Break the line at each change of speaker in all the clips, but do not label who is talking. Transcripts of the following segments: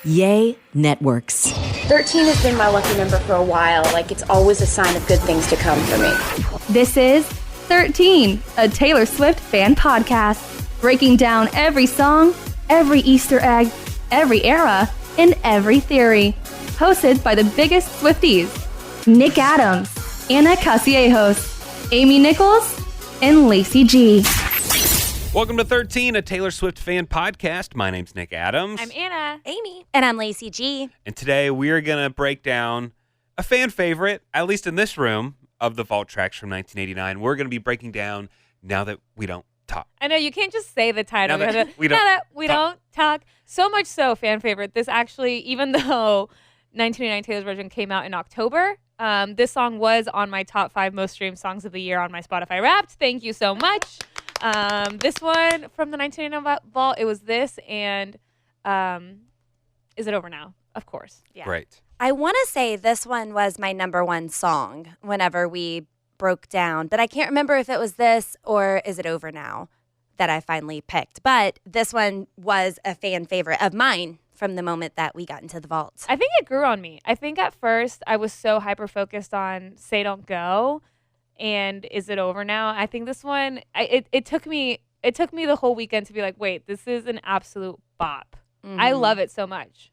Yay Networks.
13 has been my lucky number for a while. Like, it's always a sign of good things to come for me.
This is 13, a Taylor Swift fan podcast, breaking down every song, every Easter egg, every era, and every theory. Hosted by the biggest Swifties, Nick Adams, Anna Castillejos, Amy Nichols, and Lacey Gee.
Welcome to 13, a Taylor Swift fan podcast. My name's Nick Adams.
I'm Anna.
Amy. And I'm Lacey Gee.
And today we are going to break down a fan favorite, at least in this room, of the vault tracks from 1989. We're going to be breaking down Now That We Don't Talk.
I know, you can't just say the title.
Now that we
don't talk. So much so, fan favorite. This actually, even though 1989 Taylor's version came out in October, this song was on my top 5 most streamed songs of the year on my Spotify Wrapped. Thank you so much. This one from the 1989 vault, it was this and Is It Over Now? Of course. Yeah.
Great.
I want to say this one was my number one song whenever we broke down, but I can't remember if it was this or Is It Over Now that I finally picked. But this one was a fan favorite of mine from the moment that we got into the vault.
I think it grew on me. I think at first I was so hyper-focused on Say Don't Go and Is It Over Now? I think this one, it took me the whole weekend to be like, wait, this is an absolute bop. Mm-hmm. I love it so much.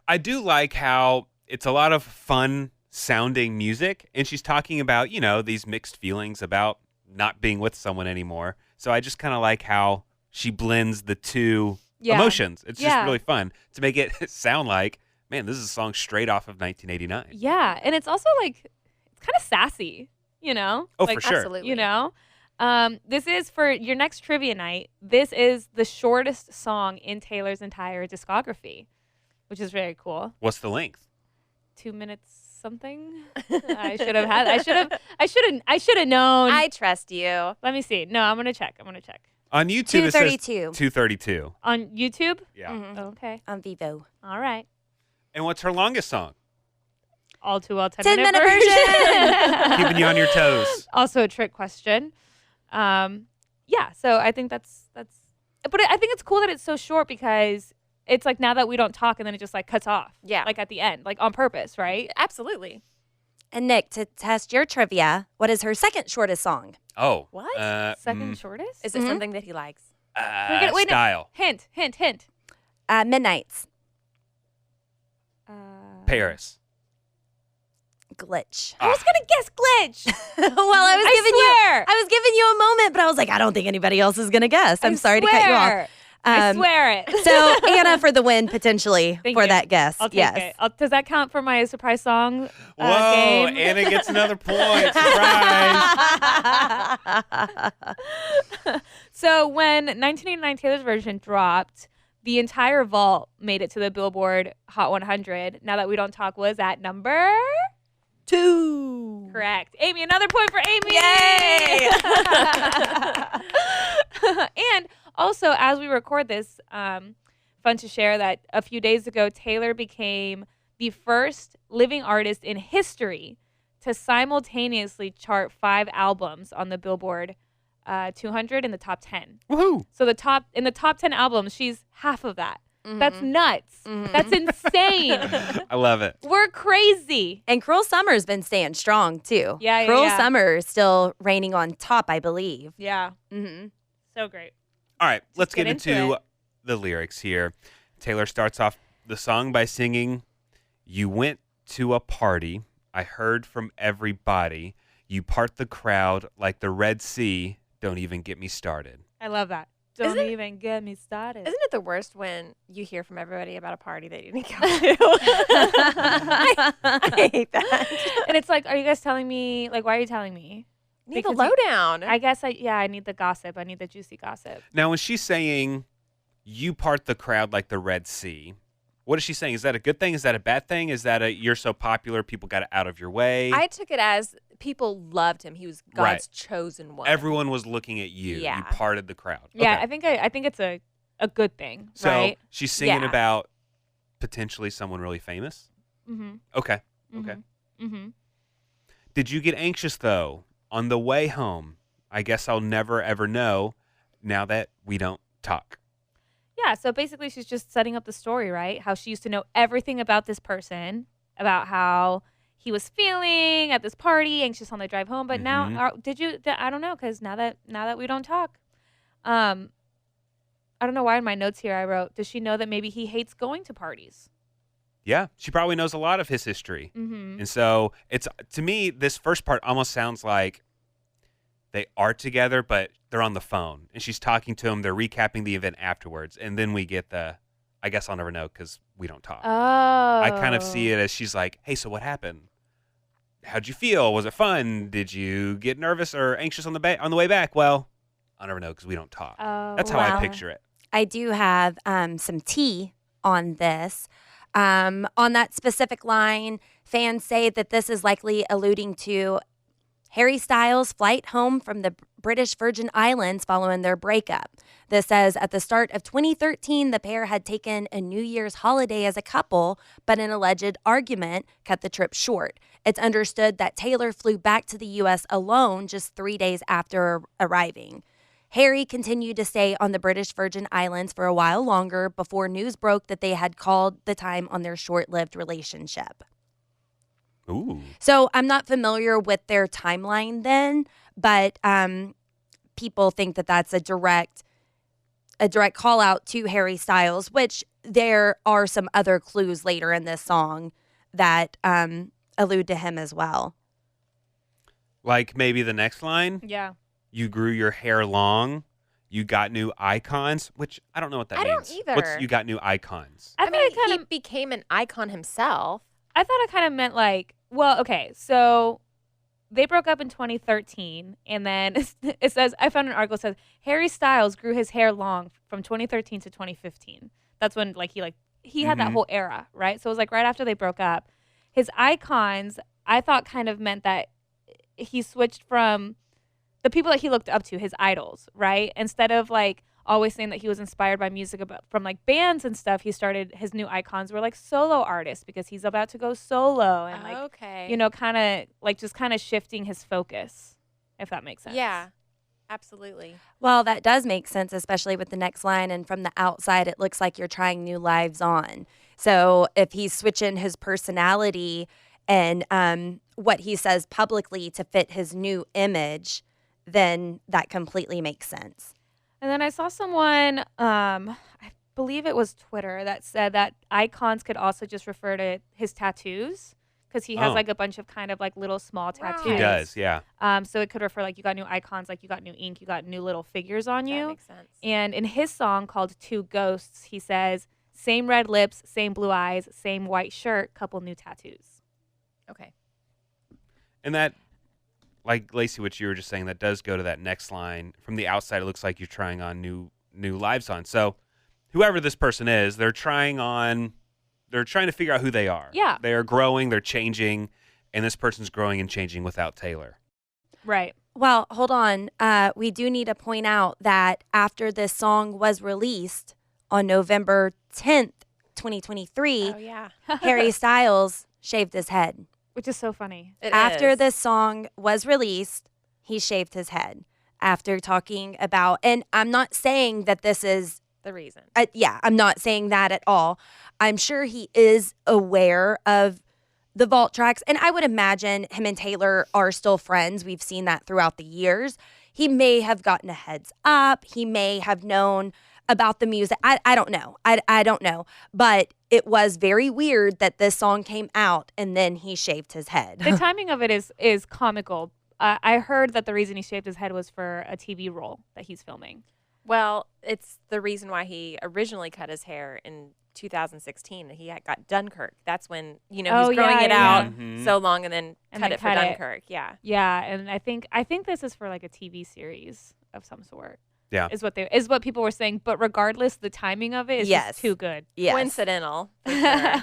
I do like how it's a lot of fun sounding music, and she's talking about, you know, these mixed feelings about not being with someone anymore. So I just kind of like how she blends the two emotions. It's just really fun to make it sound like, man, this is a song straight off of 1989.
Yeah, and it's also like, it's kind of sassy. You know?
Oh,
like,
for sure.
Absolutely. You know? This is for your next trivia night. This is the shortest song in Taylor's entire discography, which is very cool.
What's the length?
2 minutes something. I should have had. I should have known.
I trust you.
Let me see. No, I'm gonna check.
On YouTube,
2:32.
it says 2:32.
On YouTube?
Yeah.
Mm-hmm.
Okay.
On Vivo.
All right.
And what's her longest song?
All Too Well
10-minute version.
Keeping you on your toes.
Also a trick question. Yeah, so I think that's but I think it's cool that it's so short because it's like Now That We Don't Talk and then it just like cuts off.
Yeah.
Like at the end, like on purpose, right?
Absolutely. And Nick, to test your trivia, what is her second shortest song?
Oh.
What? Second shortest?
Is it something that he likes?
Wait,
style.
No. Hint.
Midnights.
Paris.
Glitch.
I was gonna guess Glitch.
Well, I was giving you a moment, but I was like, I don't think anybody else is gonna guess. I'm sorry to cut you off.
I swear it.
So Anna for the win potentially
Thank
for
you.
that guess.
I'll take it. Does that count for my surprise song
Whoa,
game?
Anna gets another point. Surprise.
So when 1989 Taylor's version dropped, the entire vault made it to the Billboard Hot 100. Now That We Don't Talk was at number
2.
Correct. Amy, another point for Amy.
Yay!
And also, as we record this, fun to share that a few days ago, Taylor became the first living artist in history to simultaneously chart 5 albums on the Billboard 200 in the top 10.
Woohoo!
So in the top 10 albums, she's half of that.
Mm-hmm.
That's nuts. Mm-hmm. That's insane.
I love it.
We're crazy.
And Cruel Summer's been staying strong too.
Yeah.
Cruel Summer is still reigning on top, I believe.
Yeah.
Mm-hmm.
So great.
All right, let's get
into
into the lyrics here. Taylor starts off the song by singing, "You went to a party, I heard from everybody. You part the crowd like the Red Sea, don't even get me started."
I love that. Don't even get me started.
Isn't it the worst when you hear from everybody about a party that you didn't go to? I hate that.
And it's like, are you guys telling me? Like, why are you telling me?
Need the
Because
lowdown.
I guess I need the gossip. I need the juicy gossip.
Now, when she's saying, "You part the crowd like the Red Sea," what is she saying? Is that a good thing? Is that a bad thing? Is that you're so popular, people got out of your way?
I took it as people loved him. He was God's chosen one.
Everyone was looking at you.
Yeah.
You parted the crowd.
Yeah,
Okay.
I think it's a good thing,
So
right?
she's singing
Yeah.
about potentially someone really famous?
Mm-hmm.
Okay.
Mm-hmm.
Did you get anxious, though, on the way home? I guess I'll never, ever know now that we don't talk.
Yeah, so basically she's just setting up the story, right? How she used to know everything about this person, about how he was feeling at this party, anxious on the drive home. But now, I don't know, because now that we don't talk, I don't know why in my notes here I wrote, does she know that maybe he hates going to parties?
Yeah, she probably knows a lot of his history.
Mm-hmm.
And so it's, to me, this first part almost sounds like they are together, but they're on the phone. And she's talking to him. They're recapping the event afterwards. And then we get the, I guess I'll never know because we don't talk.
Oh.
I kind of see it as she's like, hey, so what happened? How'd you feel? Was it fun? Did you get nervous or anxious on the way back? Well, I'll never know because we don't talk.
Oh.
That's how I picture it.
I do have some tea on this. On that specific line, fans say that this is likely alluding to Harry Styles' flight home from the British Virgin Islands following their breakup. This says at the start of 2013, the pair had taken a New Year's holiday as a couple, but an alleged argument cut the trip short. It's understood that Taylor flew back to the U.S. alone just 3 days after arriving. Harry continued to stay on the British Virgin Islands for a while longer before news broke that they had called the time on their short-lived relationship.
Ooh.
So I'm not familiar with their timeline then, but people think that that's a direct call out to Harry Styles, which there are some other clues later in this song that allude to him as well.
Like maybe the next line?
Yeah.
You grew your hair long. You got new icons, which I don't know what that means.
I don't either.
What's you got new icons?
I
I
mean,
mean, he became an icon himself.
I thought it kind of meant like, well, okay, so they broke up in 2013, and then it says, I found an article that says, Harry Styles grew his hair long from 2013 to 2015. That's when he had that whole era, right? So it was like right after they broke up. His icons, I thought kind of meant that he switched from the people that he looked up to, his idols, right? Instead of like always saying that he was inspired by music from like bands and stuff, he started, his new icons were like solo artists because he's about to go solo and like,
Okay.
you know, kind of like just kind of shifting his focus, if that makes sense.
Yeah, absolutely.
Well, that does make sense, especially with the next line. And from the outside, it looks like you're trying new lives on. So if he's switching his personality and what he says publicly to fit his new image, then that completely makes sense.
And then I saw someone, I believe it was Twitter, that said that icons could also just refer to his tattoos because he has like a bunch of kind of like little small tattoos.
He does, yeah.
So it could refer like you got new icons, like you got new ink, you got new little figures on you.
That makes sense.
And in his song called Two Ghosts, he says, same red lips, same blue eyes, same white shirt, couple new tattoos.
Okay.
And that, like Lacey, what you were just saying, that does go to that next line. From the outside, it looks like you're trying on new lives on. So whoever this person is, they're trying to figure out who they are.
Yeah.
They are growing, they're changing, and this person's growing and changing without Taylor.
Right.
Well, hold on. We do need to point out that after this song was released on November 10th, 2023,
Oh, yeah.
Harry Styles shaved his head.
Which is so funny.
After this song was released, he shaved his head after talking about, and I'm not saying that this is,
The reason.
I'm not saying that at all. I'm sure he is aware of the vault tracks, and I would imagine him and Taylor are still friends. We've seen that throughout the years. He may have gotten a heads up. He may have known about the music. I don't know. I don't know. But it was very weird that this song came out and then he shaved his head.
The timing of it is comical. I heard that the reason he shaved his head was for a TV role that he's filming.
Well, it's the reason why he originally cut his hair in 2016. He got Dunkirk. That's when, he's growing it out so long and then cut it for Dunkirk. Yeah.
Yeah, and I think this is for like a TV series of some sort.
Yeah.
Is what people were saying, but regardless, the timing of it is just too good.
Yes.
Coincidental. For sure.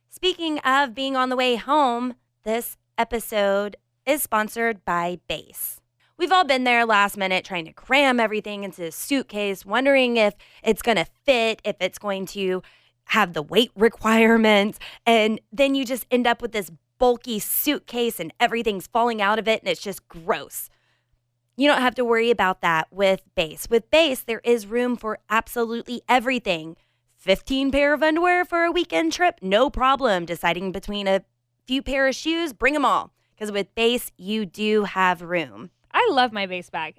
Speaking of being on the way home, this episode is sponsored by Base. We've all been there last minute trying to cram everything into a suitcase, wondering if it's going to fit, if it's going to have the weight requirements, and then you just end up with this bulky suitcase and everything's falling out of it and it's just gross. You don't have to worry about that with bass. With bass, there is room for absolutely everything. 15 pair of underwear for a weekend trip, no problem. Deciding between a few pair of shoes, bring them all. Because with bass, you do have room.
I love my bass bag.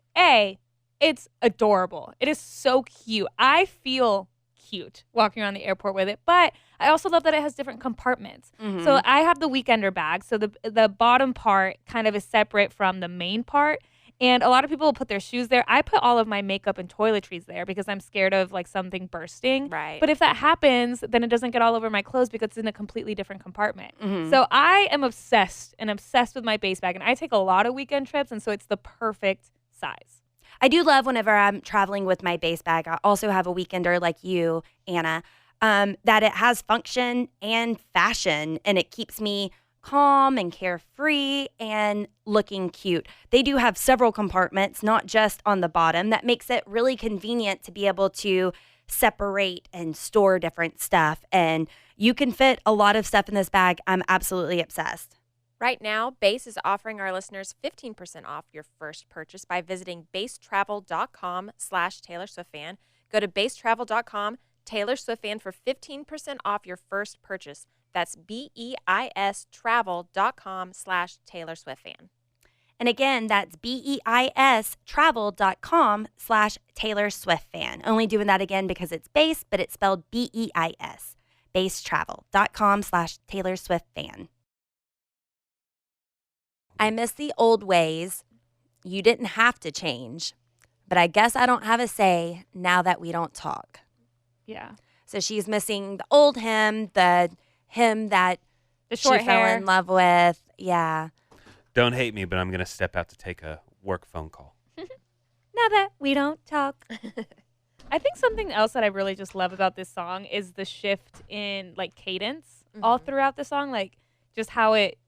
It's adorable. It is so cute. I feel cute walking around the airport with it, but I also love that it has different compartments.
Mm-hmm.
So I have the weekender bag. So the bottom part kind of is separate from the main part. And a lot of people will put their shoes there. I put all of my makeup and toiletries there because I'm scared of like something bursting.
Right.
But if that happens, then it doesn't get all over my clothes because it's in a completely different compartment.
Mm-hmm.
So I am obsessed with my bass bag. And I take a lot of weekend trips. And so it's the perfect size.
I do love whenever I'm traveling with my bass bag. I also have a weekender like you, Anna, that it has function and fashion, and it keeps me calm and carefree and looking cute. They do have several compartments, not just on the bottom. That makes it really convenient to be able to separate and store different stuff. And you can fit a lot of stuff in this bag. I'm absolutely obsessed.
Right now, Base is offering our listeners 15% off your first purchase by visiting basetravel.com/Taylor Swift fan. Go to basetravel.com, Taylor Swift fan for 15% off your first purchase. That's BEIS travel.com/Taylor Swift fan.
And again, that's BEIS travel.com/Taylor Swift fan. Only doing that again because it's base, but it's spelled BEIS. Basetravel.com/Taylor Swift fan. I miss the old ways. You didn't have to change, but I guess I don't have a say now that we don't talk.
Yeah.
So she's missing the old him, the him that
The short
she
hair.
fell in love with. Yeah.
Don't hate me, but I'm going to step out to take a work phone call.
Now that we don't talk. I think something else that I really just love about this song is the shift in like cadence all throughout the song. Like just how it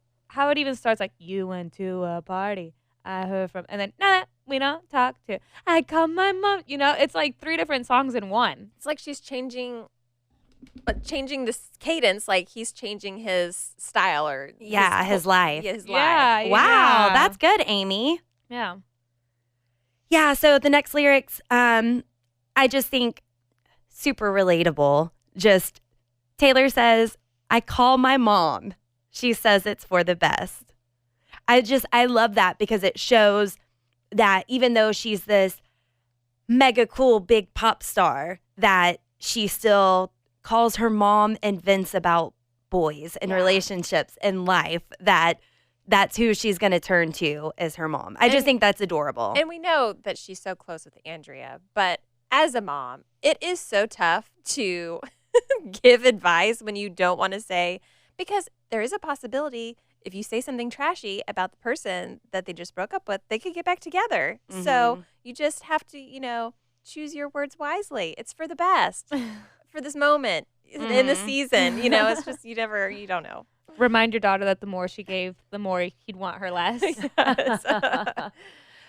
even starts like, you went to a party I heard from, and then now that we don't talk to, I call my mom. You know, it's like 3 different songs in one.
It's like she's changing this cadence, like he's changing his style or
His life.
Yeah, his
Yeah,
life.
Wow,
yeah.
that's good, Amy.
Yeah.
Yeah, so the next lyrics, I just think super relatable. Just Taylor says, I call my mom. She says it's for the best. I love that because it shows that even though she's this mega cool big pop star, that she still calls her mom and vents about boys and relationships and life, that's who she's going to turn to is her mom. I just think that's adorable.
And we know that she's so close with Andrea, but as a mom, it is so tough to give advice when you don't want to say, because there is a possibility if you say something trashy about the person that they just broke up with, they could get back together.
Mm-hmm.
So you just have to, choose your words wisely. It's for the best for this moment in the season. It's just, you don't know.
Remind your daughter that the more she gave, the more he'd want her less.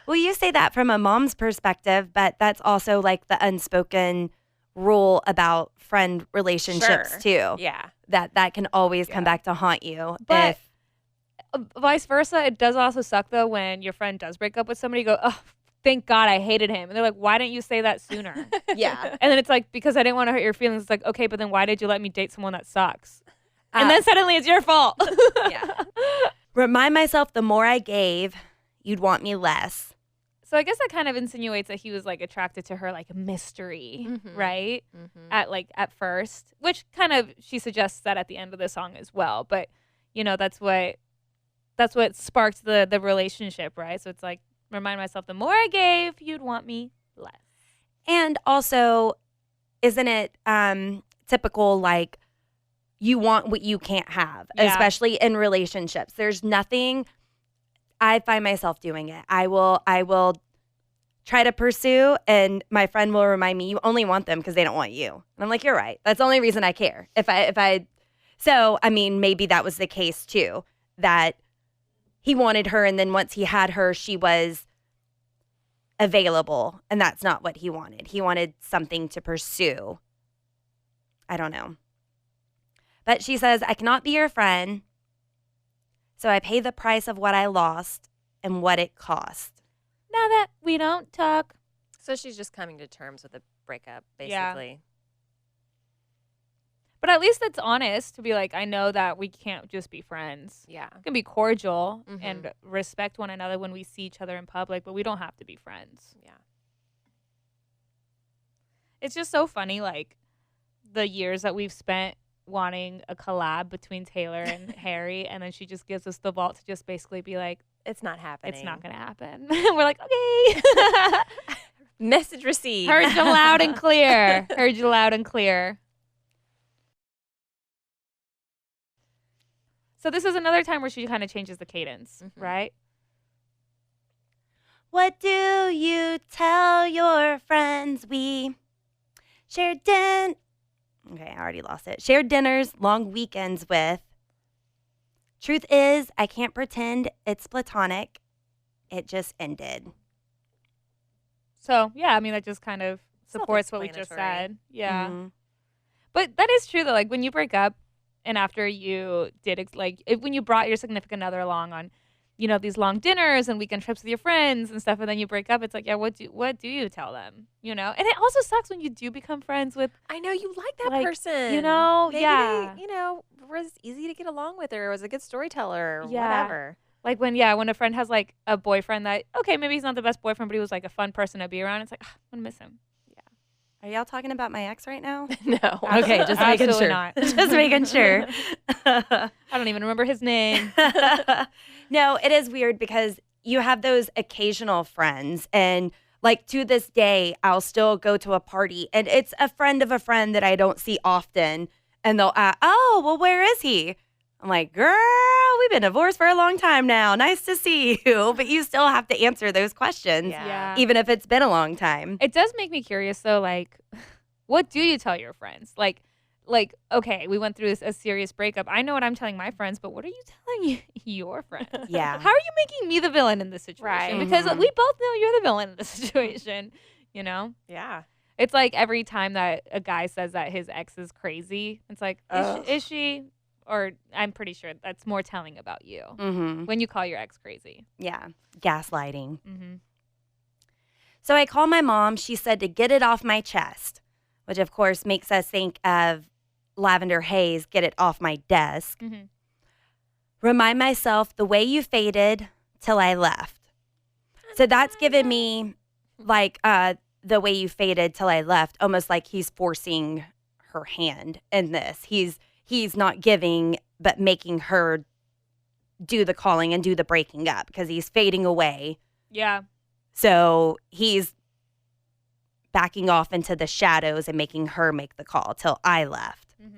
Well, you say that from a mom's perspective, but that's also like the unspoken rule about friend relationships too.
Yeah.
That can always come back to haunt you.
But vice versa, it does also suck though when your friend does break up with somebody. You go, oh, thank God I hated him, and they're like, why didn't you say that sooner?
Yeah.
And then it's like, because I didn't want to hurt your feelings. It's like, okay, but then why did you let me date someone that sucks? And then suddenly it's your fault.
Yeah. Remind myself the more I gave, you'd want me less.
So I guess that kind of insinuates that he was like attracted to her like mystery, right? At first, which kind of she suggests that at the end of the song as well. But that's what sparked the relationship, right? So it's like, remind myself the more I gave, you'd want me less.
And also, isn't it typical like you want what you can't have, especially in relationships? There's nothing. I find myself doing it. I will try to pursue, and my friend will remind me, you only want them because they don't want you. And I'm like, you're right. That's the only reason I care. So, I mean, maybe that was the case too, that he wanted her, and then once he had her, she was available, and that's not what he wanted. He wanted something to pursue. I don't know. But she says, I cannot be your friend, so I pay the price of what I lost and what it cost.
now that we don't talk.
So she's just coming to terms with a breakup,
Yeah.
basically.
But at least it's honest to be like, I know that we can't just be friends.
Yeah.
We can be cordial
Mhm.
and respect one another when we see each other in public, but we don't have to be friends.
Yeah.
It's just so funny, like, the years that we've spent wanting a collab between Taylor and Harry, and then she just gives us the vault to just basically be like,
It's not happening.
it's not going to happen. We're like, okay.
Message received.
Heard you loud and clear. Heard you loud and clear. So this is another time where she kind of changes the cadence, right?
What do you tell your friends? We shared Okay, I already lost it. Shared dinners, long weekends with. Truth is, I can't pretend it's platonic. It just ended.
So, yeah, I mean, that just kind of supports what we just
Self-explanatory.
said. Yeah.
Mhm.
But that is true, though. Like, when you break up and after you did, when you brought your significant other along on, you know, these long dinners and weekend trips with your friends and stuff, and then you break up, it's like, yeah, what do you tell them? You know? And it also sucks when you do become friends with,
I know you like that
Like,
person.
you know,
Maybe
yeah.
They, was easy to get along with or was a good storyteller or
Yeah.
whatever.
like, when a friend has, like, a boyfriend that, okay, maybe he's not the best boyfriend, but he was, like, a fun person to be around. It's like, I'm going to miss him.
Are y'all talking about my ex right now?
No.
Okay, just making
Absolutely
sure.
not.
Just making sure.
I don't even remember his name.
No, it is weird because you have those occasional friends, and like to this day, I'll still go to a party and it's a friend of a friend that I don't see often, and they'll ask, "Oh, well, where is he?" I'm like, "Girl, we've been divorced for a long time now. Nice to see you," but you still have to answer those questions,
Yeah.
even if it's been a long time.
It does make me curious, though, like, what do you tell your friends? Like, okay, we went through a serious breakup. I know what I'm telling my friends, but what are you telling your friends?
Yeah.
How are you making me the villain in this situation?
Right.
Because
Mhm.
we both know you're the villain in this situation, you know?
Yeah.
It's like every time that a guy says that his ex is crazy, it's like,
Ugh.
is she? Or I'm pretty sure that's more telling about you
Mm-hmm.
when you call your ex crazy.
Yeah. Gaslighting.
Mm-hmm.
So I called my mom. She said to get it off my chest, which of course makes us think of Lavender Haze, Get It Off My Desk.
Mm-hmm.
Remind myself the way you faded till I left. So that's given me like the way you faded till I left, almost like he's forcing her hand in this. He's not giving, but making her do the calling and do the breaking up because he's fading away.
Yeah.
So he's backing off into the shadows and making her make the call till I left.
Mm-hmm.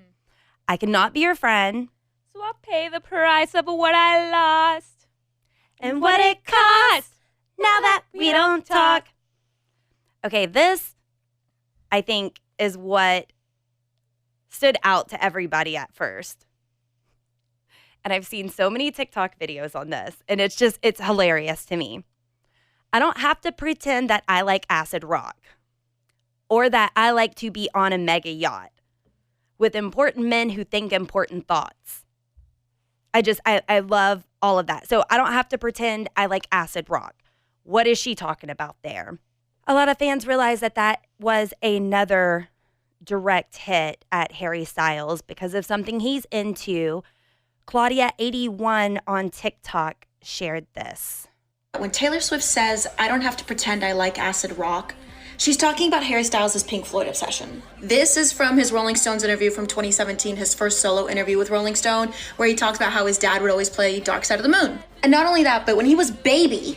I cannot be your friend.
So I'll pay the price of what I lost.
And what it cost now that we don't talk. Okay, this, I think, is what stood out to everybody at first. And I've seen so many TikTok videos on this, and it's hilarious to me. I don't have to pretend that I like acid rock or that I like to be on a mega yacht with important men who think important thoughts. I love all of that. So I don't have to pretend I like acid rock. What is she talking about there? A lot of fans realize that was another direct hit at Harry Styles because of something he's into. Claudia81 on TikTok shared this.
When Taylor Swift says, "I don't have to pretend I like acid rock," she's talking about Harry Styles' Pink Floyd obsession. This is from his Rolling Stones interview from 2017, his first solo interview with Rolling Stone, where he talks about how his dad would always play Dark Side of the Moon. And not only that, but when he was baby,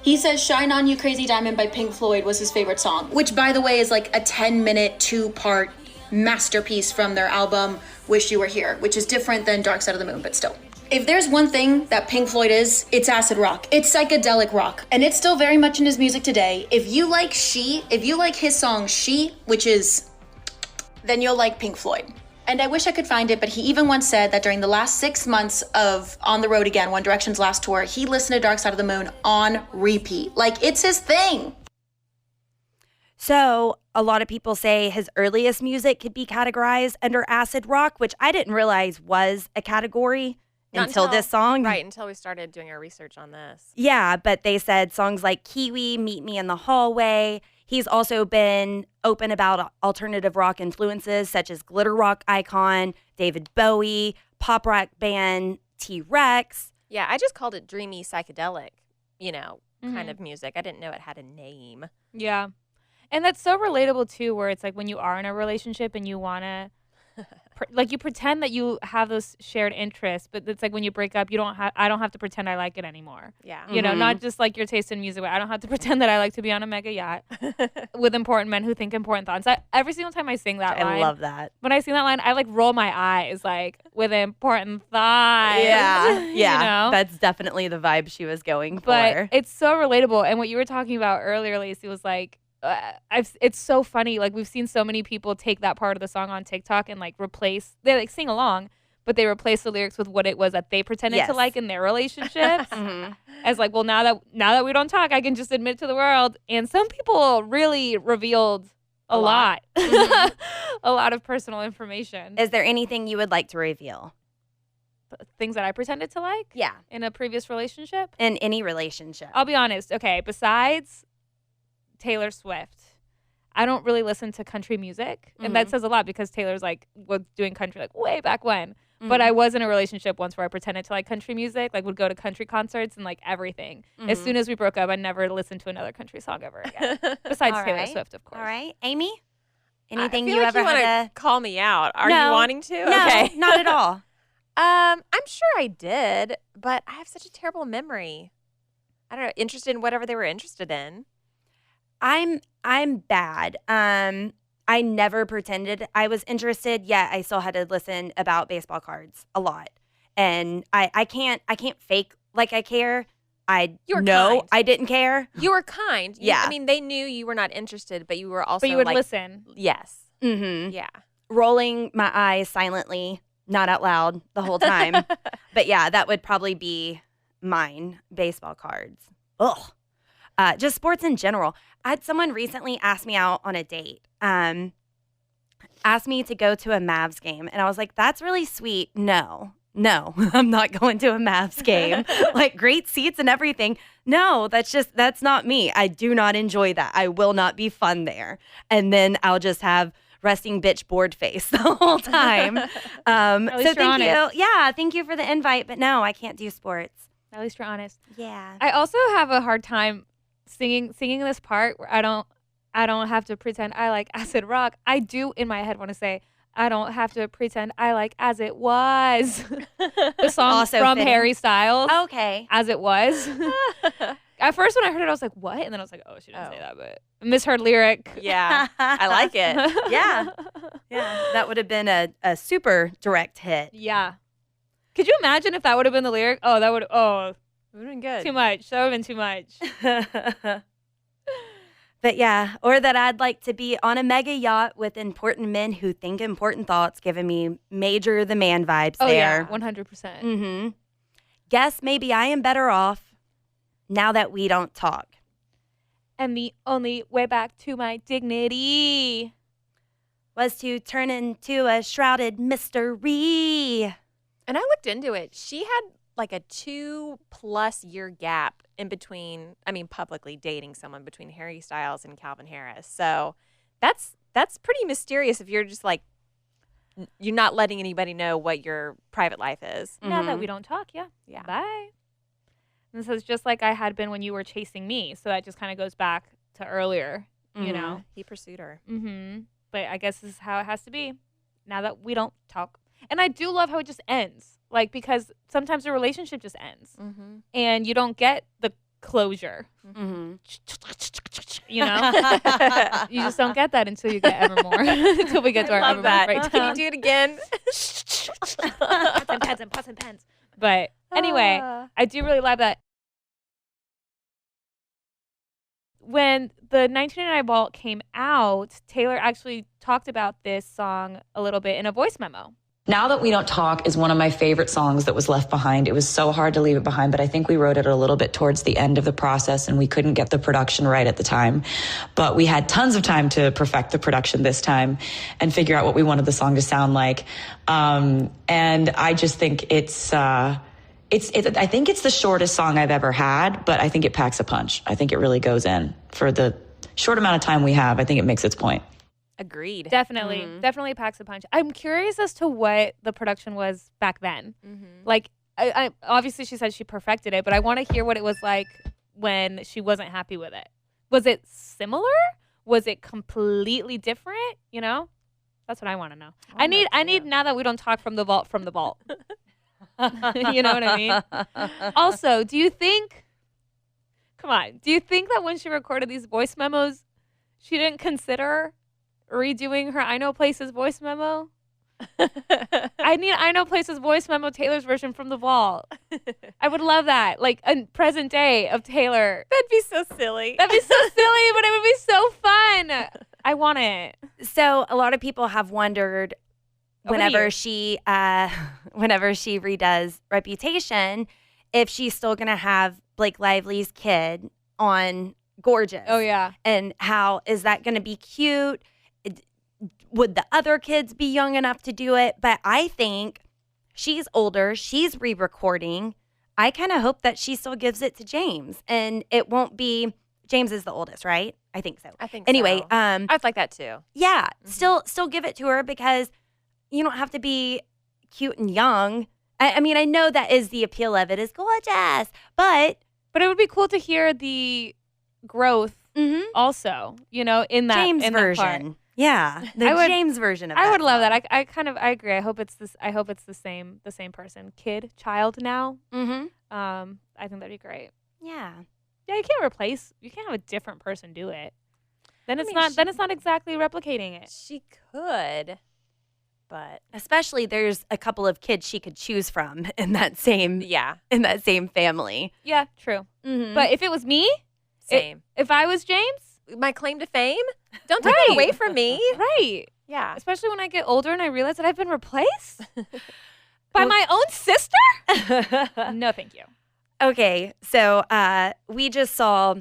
he says Shine On You Crazy Diamond by Pink Floyd was his favorite song, which by the way is like a 10-minute, 2-part masterpiece from their album Wish You Were Here, which is different than Dark Side of the Moon, but still. If there's one thing that Pink Floyd is, it's acid rock. It's psychedelic rock. And it's still very much in his music today. If you like his song She, then you'll like Pink Floyd. And I wish I could find it, but he even once said that during the last 6 months of On the Road Again, One Direction's last tour, he listened to Dark Side of the Moon on repeat. Like, it's his thing.
So a lot of people say his earliest music could be categorized under acid rock, which I didn't realize was a category
Not
until this song.
Right, until we started doing our research on this.
Yeah, but they said songs like Kiwi, Meet Me in the Hallway. He's also been open about alternative rock influences such as glitter rock icon, David Bowie, pop rock band T-Rex.
Yeah, I just called it dreamy psychedelic, kind of music. I didn't know it had a name.
Yeah. And that's so relatable too, where it's like when you are in a relationship and you want to you pretend that you have those shared interests, but it's like when you break up, I don't have to pretend I like it anymore.
Yeah.
You know, not just like your taste in music, but I don't have to pretend that I like to be on a mega yacht with important men who think important thoughts. Every single time I sing that line,
I love that.
When I sing that line, I like roll my eyes like with important thoughts.
Yeah. Yeah.
You know?
That's definitely the vibe she was going for.
But it's so relatable. And what you were talking about earlier, Lacey, was like, it's so funny. Like we've seen so many people take that part of the song on TikTok and like they like sing along, but they replace the lyrics with what it was that they pretended to like in their relationships. As like, well, now that we don't talk, I can just admit to the world. And some people really revealed a lot. A lot of personal information.
Is there anything you would like to reveal?
Things that I pretended to like?
Yeah.
In a previous relationship?
In any relationship.
I'll be honest. Okay, besides Taylor Swift, I don't really listen to country music, and that says a lot because Taylor's like was doing country like way back when. But I was in a relationship once where I pretended to like country music, like would go to country concerts and like everything. As soon as we broke up, I never listened to another country song ever again, besides Taylor Swift, of course.
All right, Amy, anything
I feel
you
like
ever
you
had
want to call me out? Are
No.
you wanting to?
No,
Okay.
not at all.
I'm sure I did, but I have such a terrible memory. I don't know. Interested in whatever they were interested in.
I'm bad. I never pretended I was interested, yet I still had to listen about baseball cards a lot. And I can't fake like I care.
You were
know
kind.
I didn't care.
You were kind.
Yeah.
I mean, they knew you were not interested, but you were also
But you would
like,
listen.
Yes.
Mm-hmm.
Yeah.
Rolling my eyes silently, not out loud the whole time. But yeah, that would probably be mine, baseball cards. Ugh. Just sports in general. I had someone recently ask me out on a date. Asked me to go to a Mavs game. And I was like, that's really sweet. No, I'm not going to a Mavs game. Like great seats and everything. No, that's not me. I do not enjoy that. I will not be fun there. And then I'll just have resting bitch bored face the whole time.
At least
So
you're
thank you.
honest.
Yeah, thank you for the invite. But no, I can't do sports.
At least you're honest.
Yeah.
I also have a hard time singing this part where I don't have to pretend I like acid rock. I do in my head want to say I don't have to pretend I like As It Was. The song
Also
from
fitting.
Harry Styles.
Okay.
As It Was. At first when I heard it I was like, what? And then I was like, oh, she didn't say that, but misheard lyric.
Yeah. I like it.
Yeah. Yeah. That would have been a super direct hit.
Yeah. Could you imagine if that would have been the lyric? Oh, that would
It would have been good.
too much. That would have been too much.
But yeah, or that I'd like to be on a mega yacht with important men who think important thoughts, giving me major the man vibes
Oh
there.
yeah, 100%.
Mm-hmm. Guess maybe I am better off now that we don't talk.
And the only way back to my dignity
Was to turn into a shrouded mystery.
And I looked into it. She had like a 2+ year gap in between, publicly dating someone between Harry Styles and Calvin Harris. So that's pretty mysterious if you're just like, you're not letting anybody know what your private life is.
Now that we don't talk, yeah.
Yeah.
Bye. This is just like I had been when you were chasing me. So that just kind of goes back to earlier, you know.
He pursued her.
Mm-hmm. But I guess this is how it has to be now that we don't talk. And I do love how it just ends. Like, because sometimes a relationship just ends.
Mm-hmm.
And you don't get the closure.
Mm-hmm.
You know? You just don't get that until you get Evermore. Until we get to our
Love
Evermore
that.
breakdown.
Can you do it again?
Pots and pens. But anyway, I do really love that. When the 1999 Vault came out, Taylor actually talked about this song a little bit in a voice memo.
Now That We Don't Talk is one of my favorite songs that was left behind. It was so hard to leave it behind, but I think we wrote it a little bit towards the end of the process and we couldn't get the production right at the time. But we had tons of time to perfect the production this time and figure out what we wanted the song to sound like. And I just think I think it's the shortest song I've ever had, but I think it packs a punch. I think it really goes in. For the short amount of time we have, I think it makes its point.
Agreed.
Definitely. Definitely packs a punch. I'm curious as to what the production was back then. Like, I obviously she said she perfected it, but I want to hear what it was like when she wasn't happy with it. Was it similar? Was it completely different? You know? That's what I want to know. I need Now That We Don't Talk from the vault. You know what I mean? Also, do you think that when she recorded these voice memos, she didn't consider redoing her I Know Places voice memo? I need I Know Places voice memo, Taylor's version from the vault. I would love that. Like a present day of Taylor.
That'd be so silly.
That'd be so silly, but it would be so fun. I want it.
So a lot of people have wondered whenever she redoes Reputation, if she's still gonna have Blake Lively's kid on Gorgeous.
Oh yeah.
And how is that gonna be cute? Would the other kids be young enough to do it? But I think she's older. She's re-recording. I kind of hope that she still gives it to James, and it won't be. James is the oldest, right? I think so. Anyway,
so. I'd like that too.
Yeah, still give it to her because you don't have to be cute and young. I mean, I know that is the appeal of it, is gorgeous, but
it would be cool to hear the growth also, you know, in that
James version.
That part.
Yeah, James version of
I
that
would love
song.
that. I agree. I hope it's the same person, kid, child now. I think that'd be great.
Yeah.
Yeah, you can't have a different person do it. Then it's not exactly replicating it.
She could, but
especially there's a couple of kids she could choose from in that same family.
Yeah, true. But if it was me,
same.
If I was James,
my claim to fame, don't take it away from me.
Right.
Yeah.
Especially when I get older and I realize that I've been replaced by my own sister. No, thank you.
Okay, so we just saw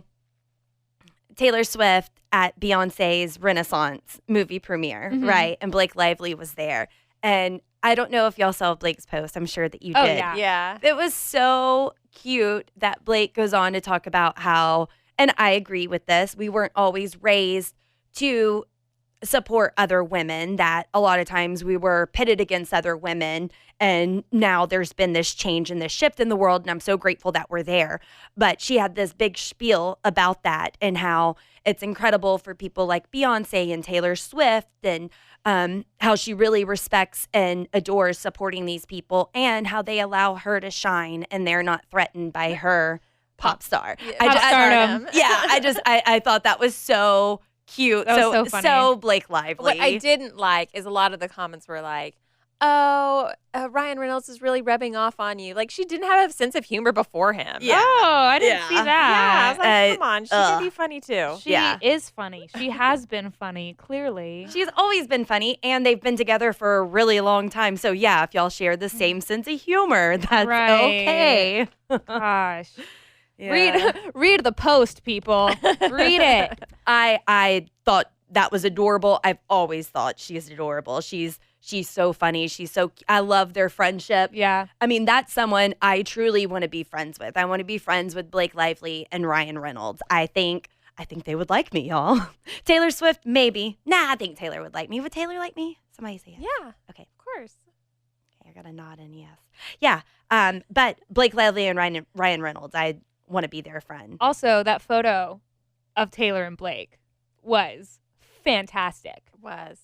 Taylor Swift at Beyonce's Renaissance movie premiere, right? And Blake Lively was there. And I don't know if y'all saw Blake's post. I'm sure that you did.
Yeah.
It was so cute that Blake goes on to talk about how, and I agree with this, we weren't always raised to support other women, that a lot of times we were pitted against other women, and now there's been this change and this shift in the world, and I'm so grateful that we're there. But she had this big spiel about that and how it's incredible for people like Beyonce and Taylor Swift, and how she really respects and adores supporting these people, and how they allow her to shine and they're not threatened by her pop star. I thought that was so cute.
That was so funny.
So Blake Lively.
What I didn't like is a lot of the comments were like, oh, Ryan Reynolds is really rubbing off on you. Like, she didn't have a sense of humor before him.
Yeah.
Oh, I didn't see that.
Yeah, I was like, come on. She can be funny, too.
She is funny. She has been funny, clearly.
She's always been funny, and they've been together for a really long time. So, yeah, if y'all share the same sense of humor, that's okay.
Gosh.
Yeah.
Read the post, people. Read it.
I thought that was adorable. I've always thought she's adorable. She's so funny. I love their friendship.
Yeah.
I mean, that's someone I truly want to be friends with. I want to be friends with Blake Lively and Ryan Reynolds. I think they would like me, y'all. Taylor Swift, maybe. Nah, I think Taylor would like me. Would Taylor like me? Somebody say yes.
Yeah.
Okay.
Of course.
Okay, I got a nod and yes. Yeah. But Blake Lively and Ryan Reynolds, I want to be their friend.
Also, that photo of Taylor and Blake was fantastic.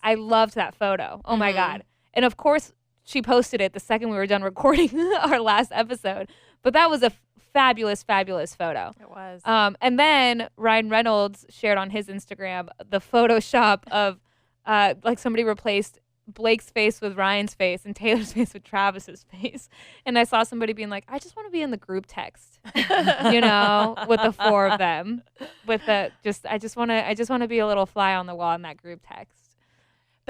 I loved that photo. Oh my God. And of course, she posted it the second we were done recording our last episode. But that was a fabulous, fabulous photo.
It was.
And then Ryan Reynolds shared on his Instagram the Photoshop of like somebody replaced Blake's face with Ryan's face and Taylor's face with Travis's face. And I saw somebody being like, I just want to be in the group text, you know, with the four of them. With the I just want to be a little fly on the wall in that group text.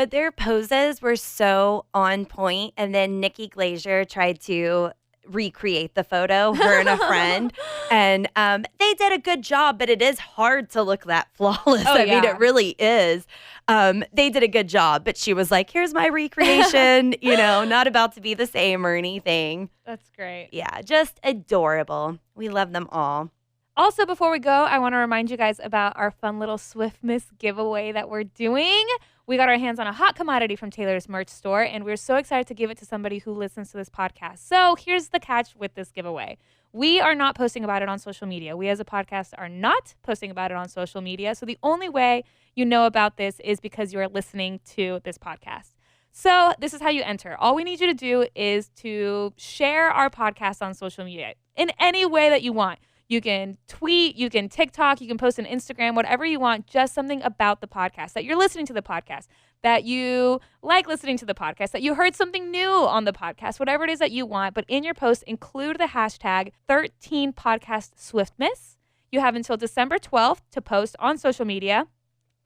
but their poses were so on point. And then Nikki Glaser tried to recreate the photo, her and a friend. And they did a good job, but it is hard to look that flawless. I mean, it really is. They did a good job, but she was like, here's my recreation, not about to be the same or anything.
That's great.
Yeah, just adorable. We love them all.
Also, before we go, I want to remind you guys about our fun little Swift Miss giveaway that we're doing. We got our hands on a hot commodity from Taylor's merch store, and we're so excited to give it to somebody who listens to this podcast. So here's the catch with this giveaway. We are not posting about it on social media. We as a podcast are not posting about it on social media. So the only way you know about this is because you are listening to this podcast. So this is how you enter. All we need you to do is to share our podcast on social media in any way that you want. You can tweet, you can TikTok, you can post on Instagram, whatever you want, just something about the podcast, that you're listening to the podcast, that you like listening to the podcast, that you heard something new on the podcast, whatever it is that you want. But in your post, include the hashtag 13podcastswiftmiss. You have until December 12th to post on social media,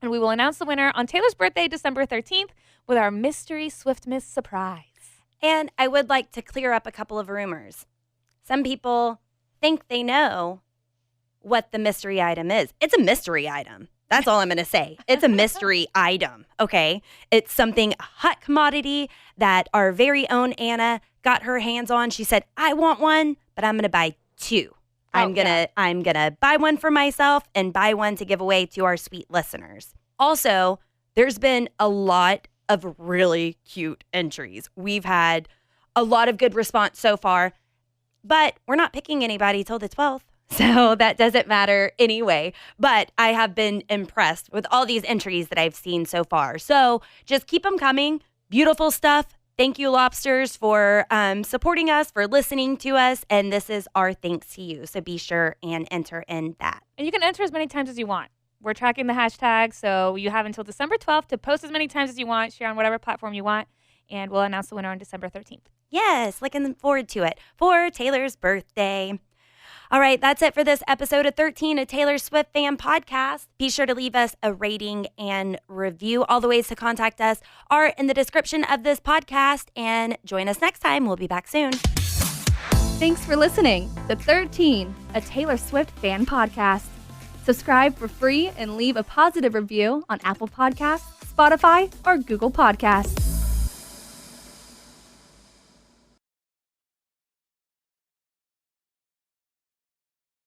and we will announce the winner on Taylor's birthday, December 13th, with our mystery Swift Miss surprise.
And I would like to clear up a couple of rumors. Some people think they know what the mystery item is. It's a mystery item. That's all I'm going to say. It's a mystery item, okay? It's something, a hot commodity that our very own Anna got her hands on. She said, I want one, but I'm going to buy two. I'm going to buy one for myself and buy one to give away to our sweet listeners. Also, there's been a lot of really cute entries. We've had a lot of good response so far. But we're not picking anybody till the 12th, so that doesn't matter anyway. But I have been impressed with all these entries that I've seen so far. So just keep them coming. Beautiful stuff. Thank you, Lobsters, for supporting us, for listening to us. And this is our thanks to you. So be sure and enter in that.
And you can enter as many times as you want. We're tracking the hashtag, so you have until December 12th to post as many times as you want, share on whatever platform you want, and we'll announce the winner on December 13th.
Yes, looking forward to it for Taylor's birthday. All right, that's it for this episode of 13, a Taylor Swift fan podcast. Be sure to leave us a rating and review. All the ways to contact us are in the description of this podcast. And join us next time. We'll be back soon.
Thanks for listening to 13, a Taylor Swift fan podcast. Subscribe for free and leave a positive review on Apple Podcasts, Spotify, or Google Podcasts.